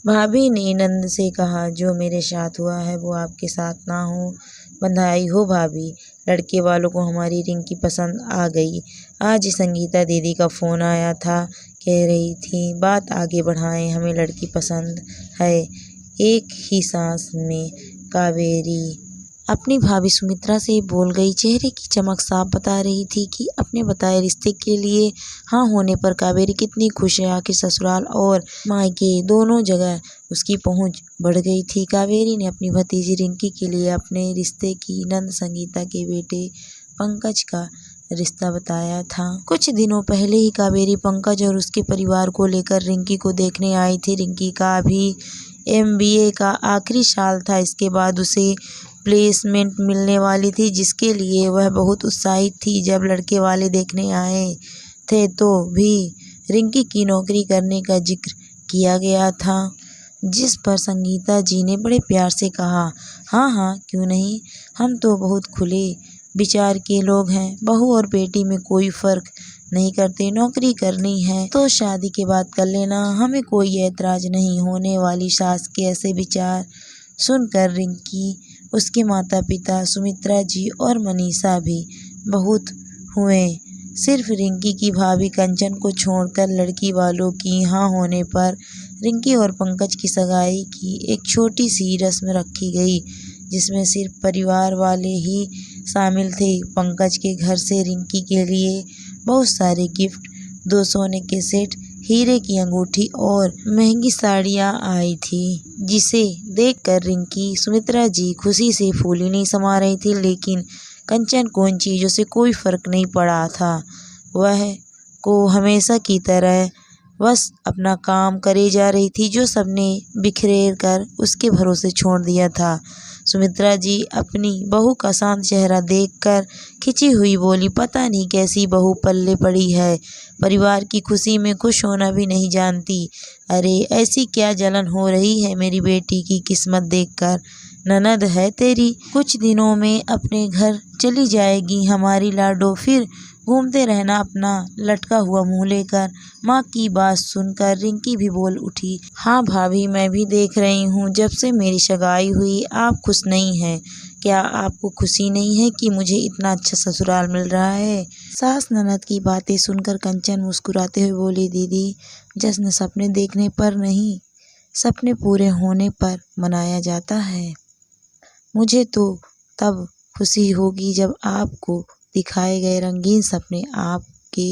भाभी ने नंद से कहा, जो मेरे साथ हुआ है वो आपके साथ ना हो। बधाई हो भाभी, लड़के वालों को हमारी रिंकी पसंद आ गई। आज संगीता दीदी का फ़ोन आया था, कह रही थी बात आगे बढ़ाएं, हमें लड़की पसंद है। एक ही सांस में कावेरी अपनी भाभी सुमित्रा से बोल गई। चेहरे की चमक साफ बता रही थी कि अपने बताए रिश्ते के लिए हाँ होने पर कावेरी कितनी खुश है। आखिर ससुराल और मायके दोनों जगह उसकी पहुंच बढ़ गई थी। कावेरी ने अपनी भतीजी रिंकी के लिए अपने रिश्ते की नंद संगीता के बेटे पंकज का रिश्ता बताया था। कुछ दिनों पहले ही कावेरी पंकज और उसके परिवार को लेकर रिंकी को देखने आई थी। रिंकी का अभी MBA का आखिरी साल था। इसके बाद उसे प्लेसमेंट मिलने वाली थी, जिसके लिए वह बहुत उत्साहित थी। जब लड़के वाले देखने आए थे तो भी रिंकी की नौकरी करने का जिक्र किया गया था, जिस पर संगीता जी ने बड़े प्यार से कहा, हाँ हाँ क्यों नहीं, हम तो बहुत खुले विचार के लोग हैं। बहू और बेटी में कोई फ़र्क नहीं करते। नौकरी करनी है तो शादी के बाद कर लेना, हमें कोई ऐतराज़ नहीं। होने वाली सास के ऐसे विचार सुनकर रिंकी, उसके माता पिता सुमित्रा जी और मनीषा भी बहुत हुए। सिर्फ रिंकी की भाभी कंचन को छोड़कर लड़की वालों की हाँ होने पर रिंकी और पंकज की सगाई की एक छोटी सी रस्म रखी गई, जिसमें सिर्फ परिवार वाले ही शामिल थे। पंकज के घर से रिंकी के लिए बहुत सारे गिफ्ट, 2 सोने के सेट, हीरे की अंगूठी और महंगी साड़ियाँ आई थी, जिसे देखकर रिंकी, सुमित्रा जी खुशी से फूली नहीं समा रही थी। लेकिन कंचन को इन चीज़ों से कोई फर्क नहीं पड़ा था। वह को हमेशा की तरह बस अपना काम करे जा रही थी, जो सबने बिखेर कर उसके भरोसे छोड़ दिया था। सुमित्रा जी अपनी बहू का शांत चेहरा देखकर खिंची हुई बोली, पता नहीं कैसी बहू पल्ले पड़ी है, परिवार की खुशी में खुश होना भी नहीं जानती। अरे ऐसी क्या जलन हो रही है मेरी बेटी की किस्मत देखकर। ननद है तेरी, कुछ दिनों में अपने घर चली जाएगी हमारी लाडो, फिर घूमते रहना अपना लटका हुआ मुंह लेकर। माँ की बात सुनकर रिंकी भी बोल उठी, हाँ भाभी मैं भी देख रही हूँ, जब से मेरी सगाई हुई आप खुश नहीं हैं। क्या आपको खुशी नहीं है कि मुझे इतना अच्छा ससुराल मिल रहा है। सास ननद की बातें सुनकर कंचन मुस्कुराते हुए बोली, दीदी जश्न सपने देखने पर नहीं, सपने पूरे होने पर मनाया जाता है। मुझे तो तब खुशी होगी जब आपको दिखाए गए रंगीन सपने आपके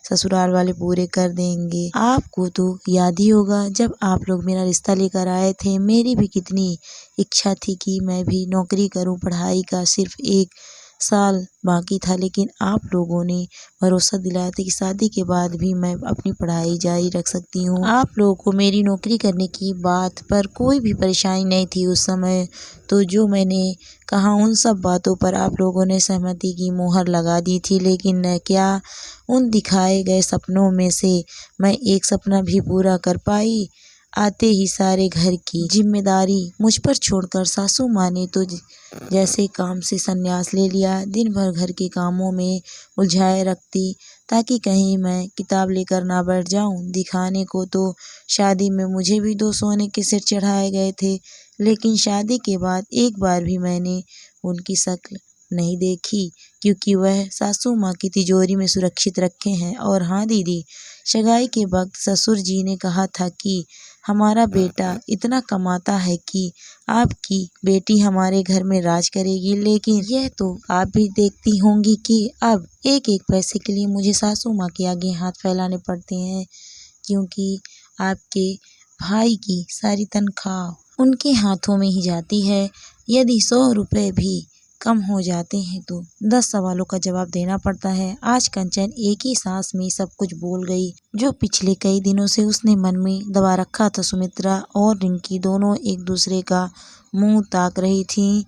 ससुराल वाले पूरे कर देंगे। आपको तो याद ही होगा जब आप लोग मेरा रिश्ता लेकर आए थे, मेरी भी कितनी इच्छा थी कि मैं भी नौकरी करूं। पढ़ाई का सिर्फ 1 साल बाकी था, लेकिन आप लोगों ने भरोसा दिलाया था कि शादी के बाद भी मैं अपनी पढ़ाई जारी रख सकती हूँ। आप लोगों को मेरी नौकरी करने की बात पर कोई भी परेशानी नहीं थी उस समय। तो जो मैंने कहा उन सब बातों पर आप लोगों ने सहमति की मुहर लगा दी थी, लेकिन न क्या उन दिखाए गए सपनों में से मैं एक सपना भी पूरा कर पाई। आते ही सारे घर की जिम्मेदारी मुझ पर छोड़कर सासू माँ ने तो जैसे काम से संन्यास ले लिया। दिन भर घर के कामों में उलझाए रखती, ताकि कहीं मैं किताब लेकर ना बैठ जाऊं। दिखाने को तो शादी में मुझे भी 2 सोने के सेट चढ़ाए गए थे, लेकिन शादी के बाद एक बार भी मैंने उनकी शक्ल नहीं देखी, क्योंकि वह सासू माँ की तिजोरी में सुरक्षित रखे हैं। और हाँ दीदी, सगाई के वक्त ससुर जी ने कहा था कि हमारा बेटा इतना कमाता है कि आपकी बेटी हमारे घर में राज करेगी। लेकिन यह तो आप भी देखती होंगी कि अब एक एक पैसे के लिए मुझे सासू माँ के आगे हाथ फैलाने पड़ते हैं, क्योंकि आपके भाई की सारी तनख्वाह उनके हाथों में ही जाती है। यदि 100 रुपये भी कम हो जाते हैं तो 10 सवालों का जवाब देना पड़ता है। आज कंचन एक ही सांस में सब कुछ बोल गई, जो पिछले कई दिनों से उसने मन में दबा रखा था। सुमित्रा और रिंकी दोनों एक दूसरे का मुंह ताक रही थीं,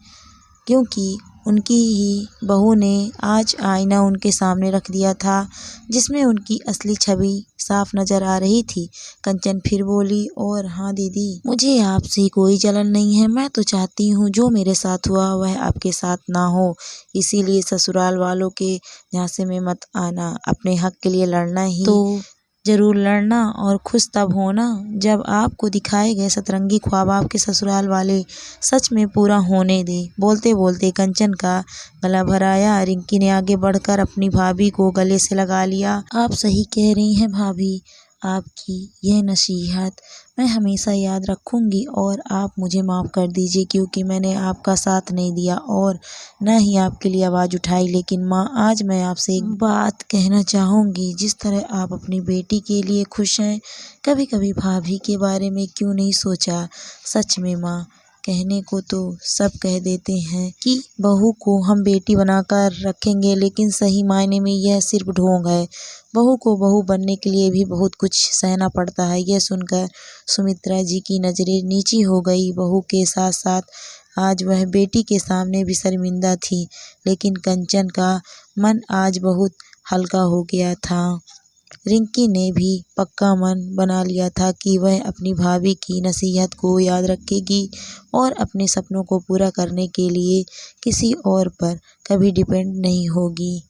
क्योंकि उनकी ही बहू ने आज आईना उनके सामने रख दिया था, जिसमें उनकी असली छवि साफ नजर आ रही थी। कंचन फिर बोली, और हाँ दीदी, मुझे आपसे कोई जलन नहीं है। मैं तो चाहती हूँ जो मेरे साथ हुआ वह आपके साथ ना हो, इसीलिए ससुराल वालों के झांसे में मत आना। अपने हक के लिए लड़ना ही तो जरूर लड़ना और खुश तब होना जब आपको दिखाए गए सतरंगी ख्वाब आपके ससुराल वाले सच में पूरा होने दे। बोलते बोलते कंचन का गला भर आया। रिंकी ने आगे बढ़कर अपनी भाभी को गले से लगा लिया। आप सही कह रही हैं भाभी, आपकी यह नसीहत मैं हमेशा याद रखूंगी और आप मुझे माफ़ कर दीजिए क्योंकि मैंने आपका साथ नहीं दिया और न ही आपके लिए आवाज़ उठाई। लेकिन माँ, आज मैं आपसे एक बात कहना चाहूँगी। जिस तरह आप अपनी बेटी के लिए खुश हैं, कभी कभी भाभी के बारे में क्यों नहीं सोचा। सच में माँ, कहने को तो सब कह देते हैं कि बहू को हम बेटी बनाकर रखेंगे, लेकिन सही मायने में यह सिर्फ ढोंग है। बहू को बहू बनने के लिए भी बहुत कुछ सहना पड़ता है। यह सुनकर सुमित्रा जी की नज़रें नीची हो गई। बहू के साथ साथ आज वह बेटी के सामने भी शर्मिंदा थी, लेकिन कंचन का मन आज बहुत हल्का हो गया था। रिंकी ने भी पक्का मन बना लिया था कि वह अपनी भाभी की नसीहत को याद रखेगी और अपने सपनों को पूरा करने के लिए किसी और पर कभी डिपेंड नहीं होगी।